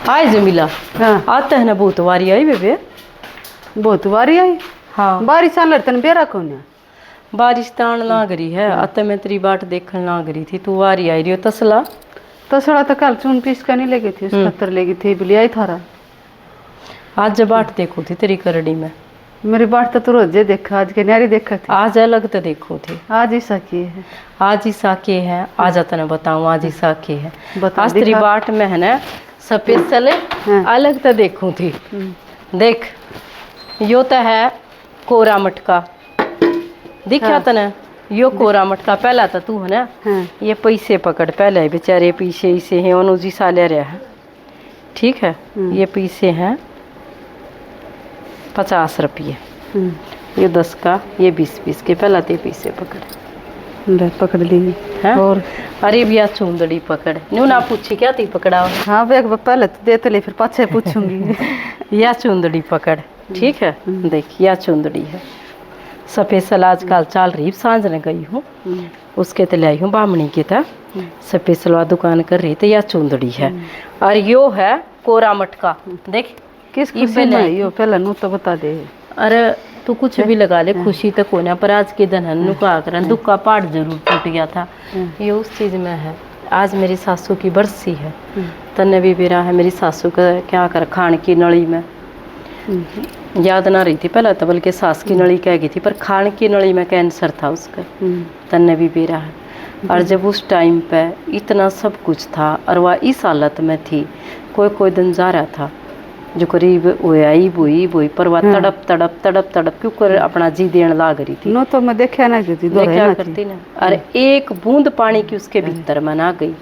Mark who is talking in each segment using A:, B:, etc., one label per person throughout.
A: हाय जमीला।
B: हाँ
A: आता है ना बहुत वारी आई बेबे।
B: बहुत बारी आई।
A: हाँ
B: बारिश आलर तन बेरा कौन है।
A: बारिश तान लाग रही है। आता मैं तेरी बाट देखने लाग रही थी, तू वारी आई रही हो तसला।
B: तसड़ा तो कल चून पीस का नहीं लेगी थी, उस खतर लेगी थी बिली आई थारा।
A: आज जब बाट देखो थी तेरी करड़ी में।
B: मेरी बाट तो तू रोजे देखा, आज के न्यारी देखा थी।
A: आज अलग तो देखो थी।
B: आज ही सकी है।
A: आज ही साके है। आज तने बताऊं आज ही साके है।
B: बता
A: आज तेरी
B: दिखा।
A: बाट में है ना सफेद चले अलग तो देखूं थी। देख यो तो है कोरा मटका दिखा तने। यो कोरा मटका पहला था तू है ना। ये पैसे पकड़ पहले बेचारे पीछे इसे हैं अनुजी साले रहा है। ठीक है ये पैसे हैं 50 रुपये। ये 10 का ये 20 के पहला ते पैसे पकड़
B: पकड़ ली
A: है।
B: और
A: अरे भैया चूंदड़ी पकड़ न्यू ना पूछी क्या ती पकड़ा।
B: हाँ बेग पहले तो देते ले फिर पाछे पूछूंगी।
A: या चूंदड़ी पकड़ ठीक है। देख या चूंदड़ी है सफेद सल आजकल चल रही। सांझ ने गई हूँ उसके तो लाई हूँ बामणी के था सफेद सलवार दुकान कर रही तो या चूंदड़ी है। और यो है कोरा मटका। देख
B: किस खुशी में यो पहले नू तो बता दे।
A: अरे तू कुछ भी लगा ले खुशी तो कोना पर आज के दिन हनु का कर दुख का पहाड़ जरूर टूट गया था। ये उस चीज में है। आज मेरी सासू की बरसी है। तन्ने भी बेरा है मेरी सासू का क्या कर खान की नली में याद ना रही थी पहले तो बल्कि सास की नली कह गई थी पर खान की नली में कैंसर था उसका। तन्ने भी बेरा है। और जब उस टाइम पे इतना सब कुछ था और वह इस हालत में थी कोई दिन जा रहा था जो करीब बोई पर वह तड़प तड़प तड़प तड़प क्यों कर अपना जी देने लाग रही थी।
B: नो तो मैं देखा ना करती
A: क्या करती ना। और एक बूंद पानी की उसके भीतर में ना गई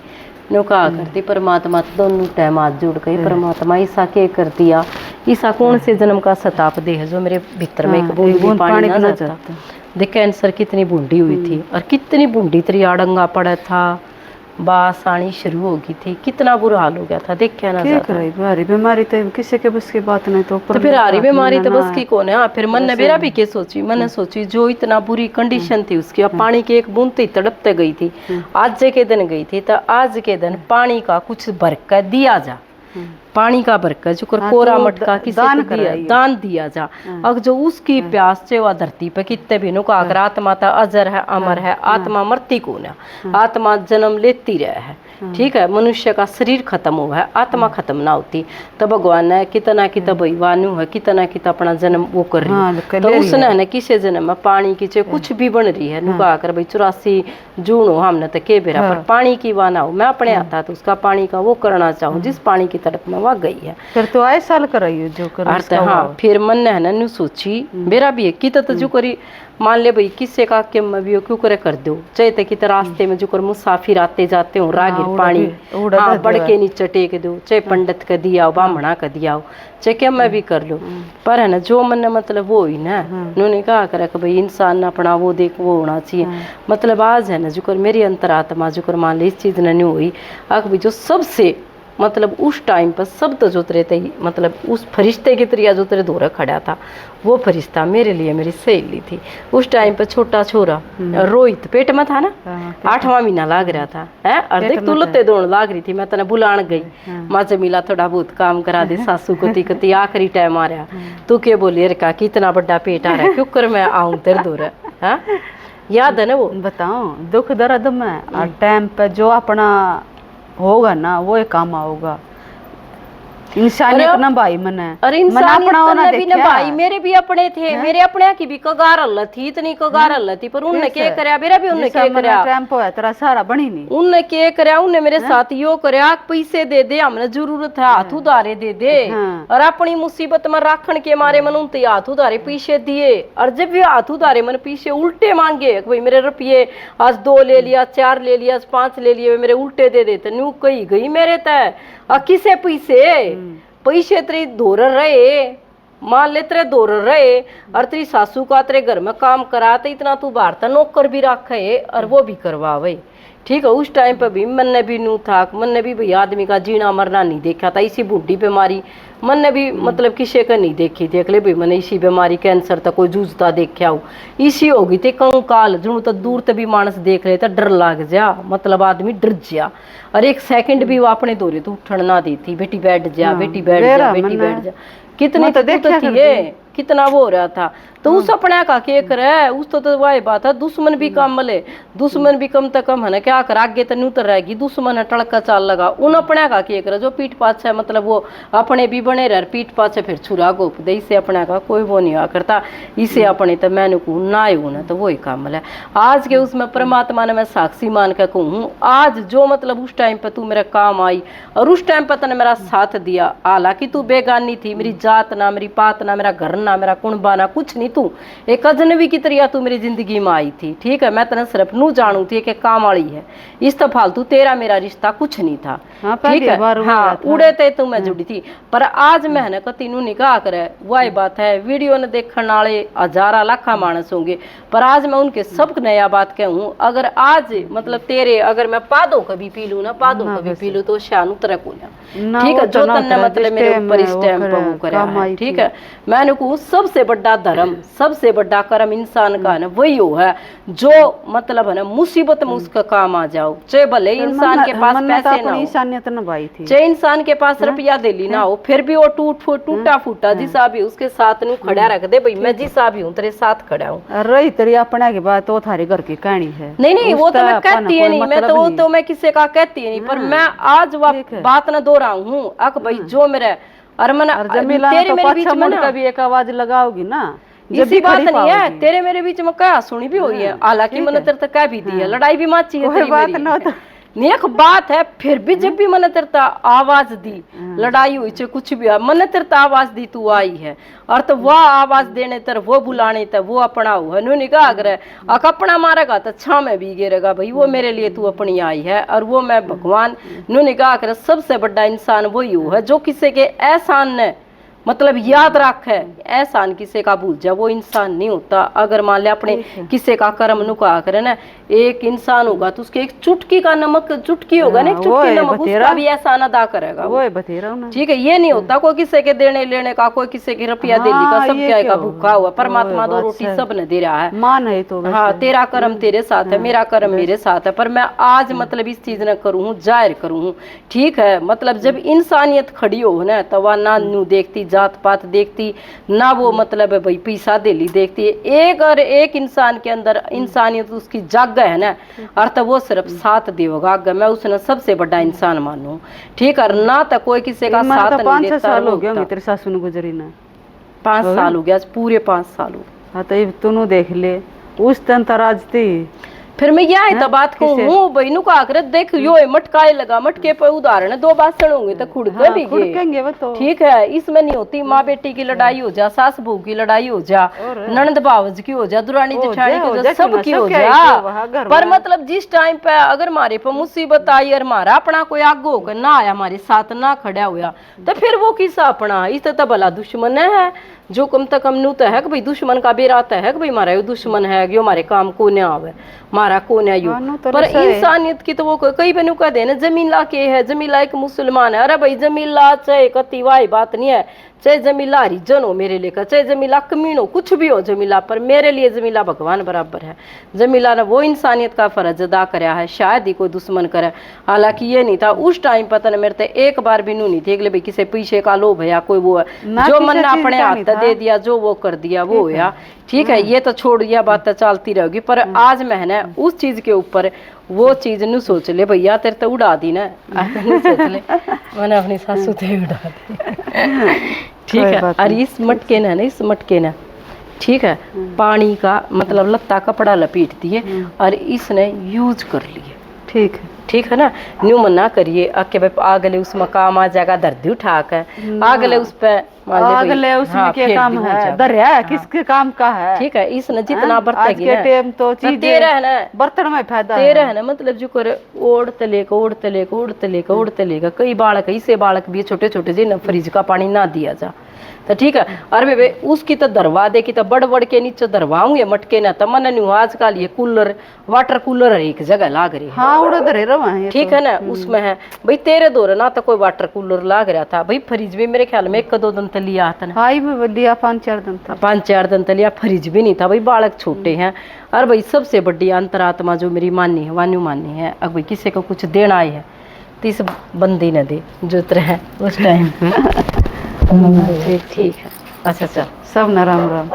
A: नो कहा करती परमात्मा दोनों टाइम हाथ जोड़ गई परमात्मा ईसा के कर दिया। ईसा कौन से जन्म का सताप दे है जो मेरे भीतर में एक बूंद भी पानी ना जाता। देख कैंसर कितनी बूंदी हुई थी और कितनी बूंदी तेरी आड़ंगा पड़ा था। बास आनी शुरू हो गई थी कितना बुरा हाल हो गया था। देख क्या ना
B: भारी बीमारी तो किसी के बस की बात नहीं। तो
A: फिर हारी बीमारी तो बस की कौन है। फिर मन ने मेरा भी क्या सोची मैंने सोची जो इतना बुरी कंडीशन थी उसकी अब पानी की एक बूंद ही तड़पते गई थी। आज के दिन गई थी तो आज के दिन पानी का कुछ बरकत दिया जा। पानी का बरकत जो कोरा मटका किसी को दान दिया जा। अब जो उसकी प्यास से वह धरती पे कितने भी नुका अगर आत्मा तो अजर है अमर है। आत्मा मरती कौन है। आत्मा जन्म लेती रहे है। ठीक है मनुष्य का शरीर खत्म हुआ है आत्मा खत्म ना होती। तो भगवान ने कितना कितना वानु है कितना कितना अपना जन्म वो कर रही है। तो उसने है किसे जन्म में पानी की चाहे कुछ भी बन रही है नुका कर भाई 84 जून हो हमने तो के बेरा पर पानी की वाना हो मैं अपने आता तो उसका पानी का वो करना चाहूँ जिस पानी की तड़प में वह गई है।
B: फिर तो आए साल कराइयो जो कर।
A: हाँ फिर मन ने है ना सोची मेरा भी है कि जो करी मान ले भाई किससे का के मैं भी क्यों करे कर दो चाहे तो कि रास्ते में जो कर मुसाफिर आते जाते हो रागिर पानी हाँ बढ़ के नीचे टेक दो चाहे पंडित का दिया हो ब्राह्मणा का दिया हो चाहे क्या मैं भी कर लो। पर है ना जो मन ने मतलब वो ही ना उन्होंने कहा करे कि भाई इंसान अपना वो देख वो होना चाहिए। मतलब आज है ना जो कर मेरी अंतरात्मा जो कर मान ली इस चीज़ ने नहीं हुई आग भी जो सबसे मतलब उस टाइम पर शब्द जो तेरे थे मतलब उस फरिश्ते की तरिया जो तेरे दौरा खड़ा था वो फरिश्ता मेरे लिए मेरी सहेली थी। उस टाइम पर छोटा छोरा रोहित पेट में था ना 8वां महीना लाग रहा था है और देख तू लत्ते दौड़ लाग रही थी। मैं तने बुलान गई माँ जमीला थोड़ा बहुत काम करा दे सासू को कती आखिरी टाइम आ रहा तू के बोली अरे का कितना बड़ा पेट आ रहा है क्यों कर मैं आऊँ तेरे दौरा है याद है ना वो
B: बताओ दुख दर्द में और टाइम पे जो अपना होगा ना वो एक काम आओगा। इंसानियत ना भाई मन है।
A: अरे इंसानियत भी ना भाई मेरे भी अपने थे मेरे अपने की भी कगार अल्लाह थी इतनी कगार अल्लाह थी पर उनने क्या करया मेरा भी उनने क्या करया
B: टेम्पो है तेरा सारा बनी नहीं
A: उनने क्या करया उनने मेरे साथ यो करया पैसे दे दे हमने जरूरत है हाथ उधारे दे दे और अपनी मुसीबत में राखण के मारे मन उनते हाथ उधारे पीछे दिए और जब भी हाथ उधारे मन पीछे उल्टे मांगे भाई मेरे रुपये आज 2 ले लिया 4 ले लिया 5 ले लिए मेरे उल्टे दे देते न्यू कही गई मेरे तय किसे पैसे तेरी धोर रहे मान ले तेरे धोर रहे और तेरी सासू का तेरे घर में काम करा तो इतना तू बाहर नौकर भी रखे और वो भी करवावे ठीक है। उस टाइम पे भी मन ने भी नू था, मन ने भी भाई आदमी का जीना मरना नहीं देखा था। इसी बूढ़ी बीमारी मन ने भी मतलब किसी का नहीं देखी थी। अगले भी मैंने इसी बीमारी कैंसर तक कोई जूझता देखा हो, इसी होगी थी कंकाल जुनू तो दूर तक भी मानस देख ले तो डर लग जा, मतलब आदमी डर जा। और एक सेकंड भी वो अपने दौरे तो उठन ना देती, बेटी बैठ जा, बेटी बैठ जा, बेटी बैठ जा। कितनी तो थी ये, कितना वो हो रहा था। तो उस अपने का के करे, उस तो वही बात है, दुश्मन भी कम मले, दुश्मन भी कम तक कम है ना, क्या कर आगे तो नहीं उतर रहेगी, दुश्मन है टड़का चाल लगा। उन अपने का के करे जो पीठ पाछे मतलब वो अपने भी बने रह, पीठ पाछे फिर छुरा गोप दे, इससे अपने का कोई वो नहीं आ करता। इसे अपने तो मैंने को ना ही होना तो वही काम है। आज के उसमें परमात्मा ने मैं साक्षी मान के कहूँ, आज जो मतलब उस टाइम पे तू मेरे काम आई और उस टाइम पे तूने मेरा साथ दिया। हालांकि तू बेगानी थी, मेरी जात ना, मेरी पात ना, मेरा घर ना, मेरा कुणबा ना, कुछ नहीं, तू एक अजनबी की तरह तू मेरी जिंदगी में आई थी। ठीक है, मैं तेने सिर्फ नू जानू थी कि काम वाली है, इस तो फालतू तेरा मेरा रिश्ता कुछ नहीं था। ठीक है, हाँ उड़े थे तू मैं जुड़ी थी। पर आज मैंने कती नू निकाह करे, वही बात है, वीडियो ने देखने वाले हजारा लाखा मानस होंगे, पर आज मैं उनके सब नया बात कहूँ। अगर आज मतलब तेरे अगर मैं पादों कभी पी लूँ ना, पादों कभी पी लूँ तो शानू तरह को ना, ठीक है, जो तन्ने मतलब मेरे ऊपर इस टाइम पर वो करा। ठीक है, मैंने कहूँ सबसे बड़ा धर्म, सबसे बड़ा कर्म इंसान का है ना वही हो है जो मतलब है ना मुसीबत में उसका काम आ जाओ। चाहे भले इंसान के पास पैसे ना हो, चाहे इंसान के पास रुपया दे ली ना हो, फिर भी वो टूटा फूटा जिसा भी उसके साथ नू खड़ा रख दे, भाई मैं जिसा भी हूँ तेरे साथ खड़ा हूँ।
B: रही तेरी अपने की बात तो थारे घर की कहानी है।
A: नहीं वो तो मैं कहती है नहीं, मैं तो वो तो मैं किसी का कहती है नहीं, पर मैं आज बात न दोहराऊ हूँ। अक भाई जो मेरा और मन तेरे मेरे बीच में ना
B: कभी एक आवाज लगाओगी ना,
A: इसी बात नहीं है, तेरे मेरे बीच में क्या सुनी भी हुई है। हालांकि मैंने तेरे तक कह भी दी है, लड़ाई भी माची है, तेरी बात ना तो नेक बात है। फिर भी जब भी मैंने तेरे आवाज दी, लड़ाई हुई चाहे कुछ भी है, मैंने तेरे आवाज दी, तू आई है और तो वह आवाज देने तर वो बुलाने तर वो अपना हुआ नु निगाह करे अपना मारेगा तो छा में भी गिरेगा। भाई वो मेरे लिए तू अपनी आई है और वो मैं भगवान नु निगाह करे। सबसे बड़ा इंसान वही हुआ है जो किसी के एहसान ने मतलब याद रख है, एहसान किसी का भूल जा वो इंसान नहीं होता। अगर मान ले अपने किसी का कर्म नुका करे ना, एक इंसान होगा तो उसके एक चुटकी का नमक, चुटकी होगा ना एक चुटकी नमक, उसका भी एहसान अदा करेगा वो। ठीक है, ये नहीं होता कोई किसी के देने लेने का, कोई किसी के रुपया देने का, सब क्या का भूखा हुआ। परमात्मा दो रोटी सब ने दे रहा है, मान है तो हाँ तेरा कर्म तेरे साथ है, मेरा कर्म मेरे साथ है। पर मैं आज मतलब इस चीज न करूँ, जाहिर करूँ। ठीक है, मतलब जब इंसानियत खड़ी हो ना तो वह ना नू देखती जात पात देखती ना, वो मतलब भाई पैसा दिली देखती है। एक और एक इंसान के अंदर इंसानियत उसकी जाग है ना, और तो वो सिर्फ साथ देगा। मैं उसने सबसे बड़ा इंसान मानू। ठीक है ना, तो कोई किसी का साथ नहीं देता। 5 साल हो गए तेरे सासू ने गुजरी ना, 5 साल हो गया, पूरे 5 साल हो।
B: हाँ तो तू देख ले उस दिन तराज थी।
A: फिर मैं यह तो बात कहूँ भाई नु का कर देख यो मटकाए लगा, मटके पे उदाहरण है, 2 बासन होंगे तो खुड़के भी
B: खुड़केंगे वो तो।
A: ठीक है, इसमें नहीं होती माँ बेटी की लड़ाई हो जा, सास बहू की लड़ाई हो जा, ननद भावज की हो जा, दुरानी जेठानी की हो जा, सब की हो जा। पर मतलब जिस टाइम पे अगर हमारे पे मुसीबत आई और हमारा अपना कोई आगे होकर ना आया, हमारे साथ ना खड़ा हुआ, तो फिर वो किसा अपना, इस तो भला दुश्मन है जो कम तक कम नू तो है कि भाई दुश्मन का बेरा आता है कि भाई हमारा दुश्मन है कि हमारे काम को न आवे, हमारा को न आयु। पर इंसानियत की तो वो कई बनु कह देना जमीला के है, जमीला एक मुसलमान है। अरे भाई जमीला चाहे कति वाही बात नहीं है, चाहे जमीला हरिजन हो मेरे लेकर, चाहे जमीला कमीन हो, कुछ भी हो जमीला, पर मेरे लिए जमीला भगवान बराबर है। जमीला ने वो इंसानियत का फर्ज अदा कराया है, शायद ही कोई दुश्मन करे। हालांकि ये नहीं था उस टाइम, पता नहीं मेरे तो एक बार भी नू नहीं थी भाई किसी पीछे का लोभ है या कोई वो है, जो मन अपने हाथ दे दिया, जो वो कर दिया वो होया। ठीक है, ये तो छोड़ दिया, बात चलती रहेगी। पर आज मैंने उस चीज के ऊपर वो चीज नू सोच ले भैया तेरे तो उड़ा दी ना, सोच ले मैंने अपनी सासू ते उड़ा दी। ठीक है, और इस मटके ने ना, इस मटके ने ठीक है पानी का मतलब लत्ता कपड़ा लपेट दिए और इसने यूज कर लिए। ठीक है, ठीक है ना, न्यू मना करिए आके भाई आगले उसमें काम आ जाएगा, दर्दी उठा कर आगले उस पे
B: अगले उसमें क्या काम है, दरिया है किसके काम का है।
A: ठीक है, इसने जितना
B: आज
A: बरतेगी
B: के
A: ना
B: टाइम तो चीज
A: तेरा है ना,
B: बर्तन में फायदा
A: तेरा
B: है।
A: है ना, मतलब जो करे ओढ़ते लेगा ओढ़ते लेगा ओढ़ते लेगा ओढ़ते लेगा। कई बालक ऐसे बालक भी छोटे छोटे जी ना फ्रिज का पानी ना दिया जा तो ठीक है। अरे बे उसकी तो दरवा दे की तो बड़ बड़ के नीचे दरवाऊं ये मटके ना तो मन नहीं आजकल ये कूलर वाटर कूलर हर एक जगह लाग रही है।
B: हाँ उड़ रहे रवा है
A: ठीक है ना, उसमें है भाई तेरे दौर ना तो कोई वाटर कूलर लाग रहा था भाई, फ्रिज भी मेरे ख्याल में 1-2 दिन तलिया आता ना,
B: हाँ भी लिया 5-4 दिन तक,
A: 5-4 दिन तलिया, फ्रिज भी नहीं था भाई, बालक छोटे हैं। और भाई सबसे बड़ी अंतरात्मा जो मेरी मानी है वान्यू मानी है, अब भाई किसी को कुछ देना है तो इस बंदी न दे जो तरह उस टाइम ठीक है। अच्छा चल
B: सब न राम राम।